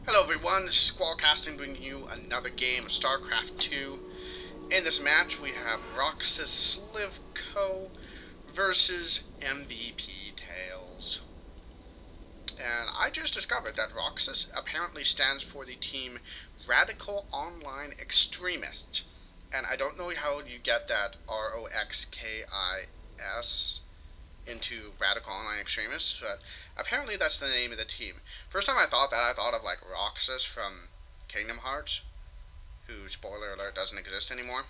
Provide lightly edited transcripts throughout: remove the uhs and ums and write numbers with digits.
Hello everyone, this is Squallcasting bringing you another game of StarCraft 2. In this match we have Roxas Slivko versus MVP Tails. And I just discovered that Roxas apparently stands for the team Radical Online Extremist. And I don't know how you get that ROXKIS into Radical Online Extremists, but apparently that's the name of the team. First time I thought that, I thought of like Roxas from Kingdom Hearts, who, spoiler alert, doesn't exist anymore.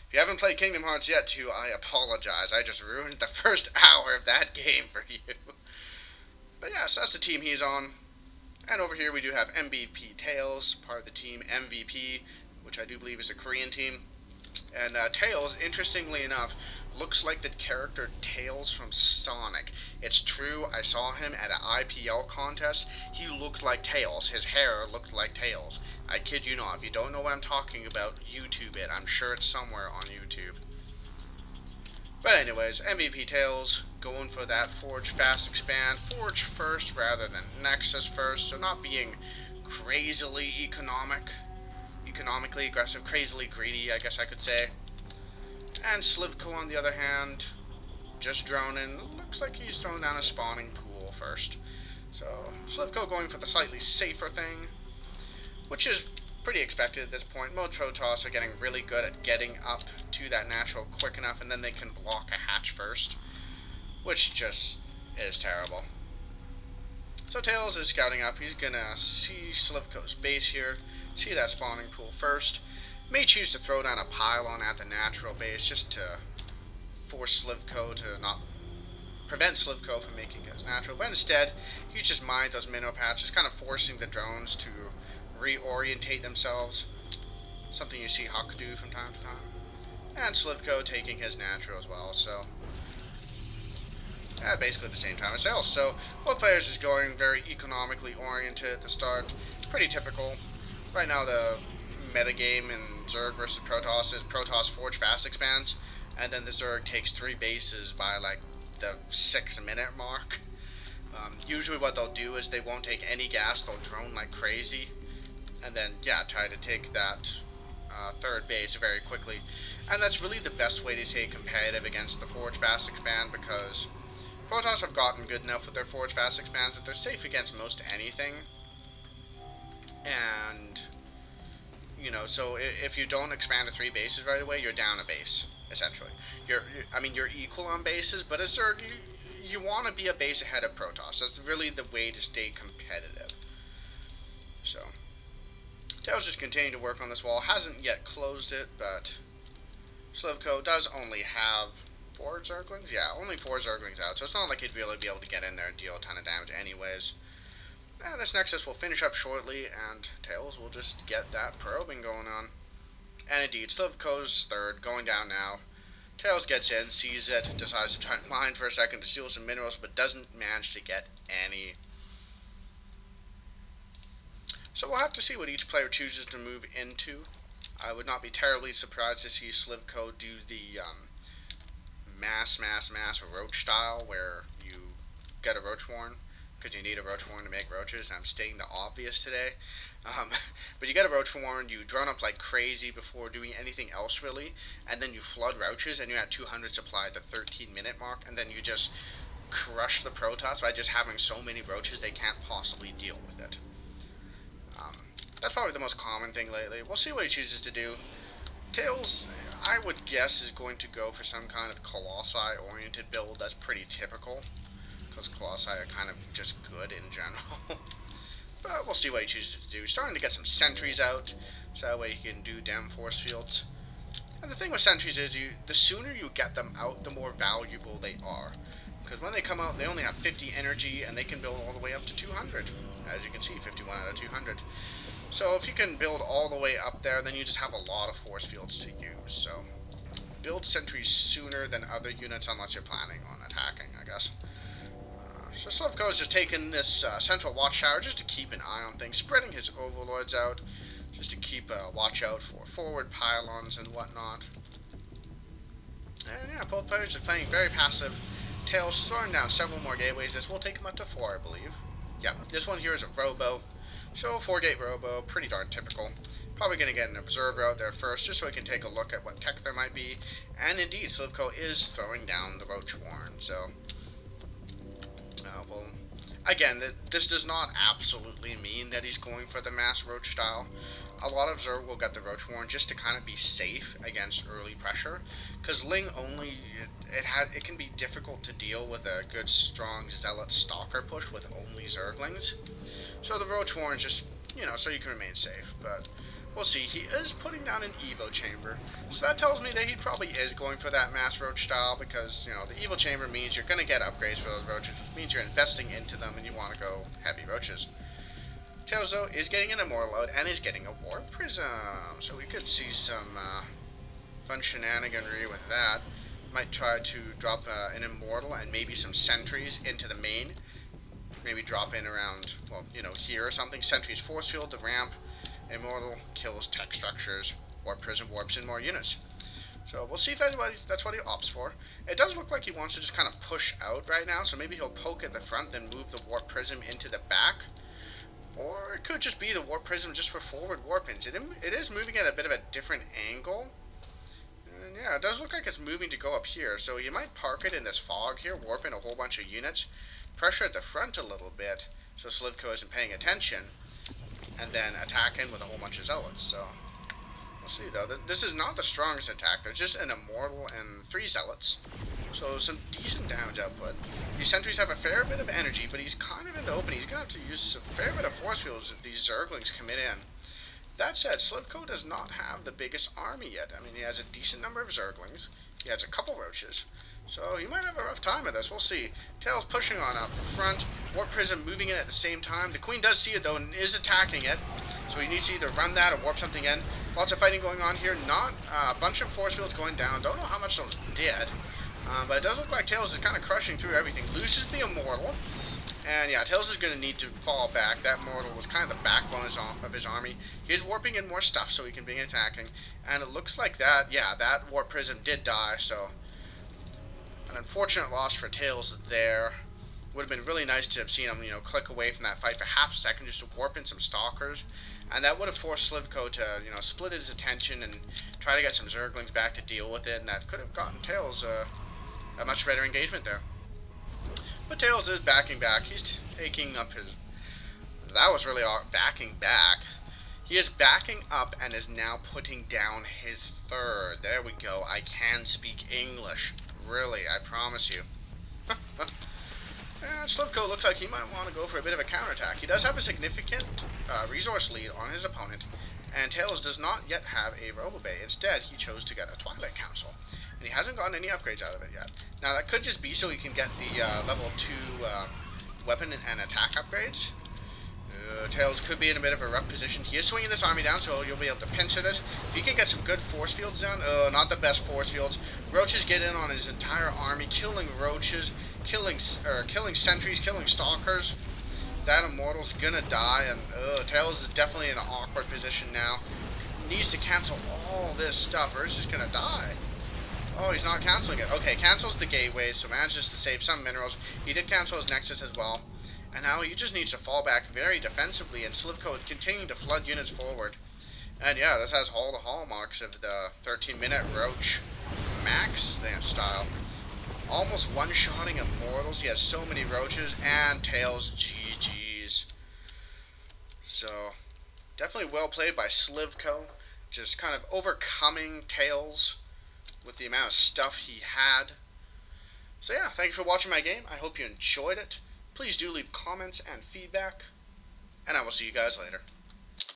If you haven't played Kingdom Hearts yet, too, I apologize. I just ruined the first hour of that game for you. But yes, that's the team he's on. And over here we do have MVP Tails, part of the team MVP, which I do believe is a Korean team. And Tails, interestingly enough, looks like the character Tails from Sonic. It's true, I saw him at an IPL contest. He looked like Tails. His hair looked like Tails. I kid you not. If you don't know what I'm talking about, YouTube it. I'm sure it's somewhere on YouTube. But anyways, MVP Tails going for that Forge Fast Expand. Forge first rather than Nexus first. So not being crazily economically aggressive, crazily greedy, I guess I could say. And Slivko, on the other hand, just droning. Looks like he's throwing down a spawning pool first. So, Slivko going for the slightly safer thing, which is pretty expected at this point. Most Protoss are getting really good at getting up to that natural quick enough, and then they can block a hatch first, which just is terrible. So Tails is scouting up. He's gonna see Slivko's base here, see that spawning pool first. May choose to throw down a pylon at the natural base just to force Slivko to not prevent Slivko from making his natural. But instead, he just mined those minnow patches, kind of forcing the drones to reorientate themselves. Something you see Huck do from time to time. And Slivko taking his natural as well, so basically at the same time as Tails. So both players is going very economically oriented at the start. Pretty typical. Right now the metagame in Zerg versus Protoss is Protoss Forge Fast Expands, and then the Zerg takes 3 bases by like the 6-minute mark. Usually what they'll do is they won't take any gas, they'll drone like crazy, and then try to take that 3rd base very quickly. And that's really the best way to stay competitive against the Forge Fast Expand, because Protoss have gotten good enough with their Forge Fast Expands that they're safe against most anything. And so if you don't expand to 3 bases right away, you're down a base, essentially. You're equal on bases, but as Zerg, you want to be a base ahead of Protoss. That's really the way to stay competitive. So, Tails just continuing to work on this wall. Hasn't yet closed it, but Slivko does only have 4 Zerglings? Yeah, only 4 Zerglings out, so it's not like he'd really be able to get in there and deal a ton of damage anyways. And this Nexus will finish up shortly, and Tails will just get that probing going on. And indeed, Slivko's 3rd, going down now. Tails gets in, sees it, decides to try and mine for a second to steal some minerals, but doesn't manage to get any. So we'll have to see what each player chooses to move into. I would not be terribly surprised to see Slivko do the mass roach style, where you get a roach warren, because you need a roach warren to make roaches, and I'm stating the obvious today. But you get a roach warren, you drone up like crazy before doing anything else really, and then you flood roaches, and you're at 200 supply at the 13-minute mark, and then you just crush the Protoss by just having so many roaches they can't possibly deal with it. That's probably the most common thing lately. We'll see what he chooses to do. Tails, I would guess, is going to go for some kind of Colossi-oriented build. That's pretty typical, because Colossi are kind of just good in general. But we'll see what he chooses to do. He's starting to get some sentries out, so that way he can do damn force fields. And the thing with sentries is, the sooner you get them out, the more valuable they are. Because when they come out, they only have 50 energy, and they can build all the way up to 200. As you can see, 51 out of 200. So if you can build all the way up there, then you just have a lot of force fields to use. So build sentries sooner than other units, unless you're planning on attacking, I guess. So Slivko is just taking this central watchtower just to keep an eye on things, spreading his overlords out, just to keep a watch out for forward pylons and whatnot. And both players are playing very passive. Tails throwing down several more gateways. This will take him up to 4, I believe. Yeah, this one here is a robo. So 4-gate Robo, pretty darn typical. Probably going to get an Observer out there first, just so we can take a look at what tech there might be. And indeed, Slivko is throwing down the Roach Warren, so... well, again, this does not absolutely mean that he's going for the Mass Roach style. A lot of Zerg will get the Roach Warren just to kind of be safe against early pressure, because Ling only... It can be difficult to deal with a good, strong Zealot Stalker push with only Zerglings. So the Roach Warren just, so you can remain safe, but... We'll see. He is putting down an Evo Chamber, so that tells me that he probably is going for that Mass Roach style, because, the Evo Chamber means you're going to get upgrades for those Roaches, which means you're investing into them and you want to go heavy Roaches. Tails, though, is getting an Immortal out and is getting a Warp Prism, so we could see some fun shenaniganry with that. Might try to drop an Immortal and maybe some Sentries into the main. Maybe drop in around, well, here or something. Sentries Force Field, the ramp. Immortal kills tech structures, Warp Prism warps in more units. So we'll see if that's what he opts for. It does look like he wants to just kind of push out right now, so maybe he'll poke at the front, then move the Warp Prism into the back. Or it could just be the Warp Prism just for forward warp-ins. It is moving at a bit of a different angle. And yeah, it does look like it's moving to go up here, so you might park it in this fog here, warp in a whole bunch of units, pressure at the front a little bit, so Slivko isn't paying attention. And then attack in with a whole bunch of Zealots, so... We'll see, though. This is not the strongest attack. There's just an Immortal and 3 Zealots. So some decent damage output. These Sentries have a fair bit of energy, but he's kind of in the open. He's going to have to use a fair bit of Force Fields if these Zerglings commit in. That said, Slivko does not have the biggest army yet. I mean, he has a decent number of Zerglings. He has a couple Roaches. So he might have a rough time with this. We'll see. Tails pushing on up front. Warp Prism moving in at the same time. The Queen does see it, though, and is attacking it. So he needs to either run that or warp something in. Lots of fighting going on here. Not a bunch of Force Fields going down. Don't know how much those did. But it does look like Tails is kind of crushing through everything. Loses the Immortal. And yeah, Tails is going to need to fall back. That Immortal was kind of the backbone of his army. He is warping in more stuff so he can begin attacking. And it looks like that, yeah, that Warp Prism did die, so... An unfortunate loss for Tails there. Would have been really nice to have seen him, click away from that fight for half a second just to warp in some Stalkers. And that would have forced Slivko to, split his attention and try to get some Zerglings back to deal with it. And that could have gotten Tails a much better engagement there. But Tails is backing back. He's taking up his... That was really backing back. He is backing up and is now putting down his third. There we go. I can speak English. Really, I promise you. Slivko looks like he might want to go for a bit of a counterattack. He does have a significant resource lead on his opponent, and Tails does not yet have a Robo Bay. Instead, he chose to get a Twilight Council, and he hasn't gotten any upgrades out of it yet. Now, that could just be so he can get the level 2 weapon and attack upgrades. Tails could be in a bit of a rough position. He is swinging this army down, so you'll be able to pincer this. If he can get some good force fields down, not the best force fields. Roaches get in on his entire army, killing Roaches, killing Sentries, killing Stalkers. That Immortal's gonna die, and Tails is definitely in an awkward position now. Needs to cancel all this stuff, or it's just gonna die. Oh, he's not canceling it. Okay, cancels the gateways, so manages to save some minerals. He did cancel his Nexus as well. And now he just needs to fall back very defensively, and Slivko is continuing to flood units forward. And yeah, this has all the hallmarks of the 13-minute Roach Max style. Almost one-shotting Immortals. He has so many Roaches, and Tails, GG's. So, definitely well played by Slivko. Just kind of overcoming Tails with the amount of stuff he had. So yeah, thanks for watching my game. I hope you enjoyed it. Please do leave comments and feedback, and I will see you guys later.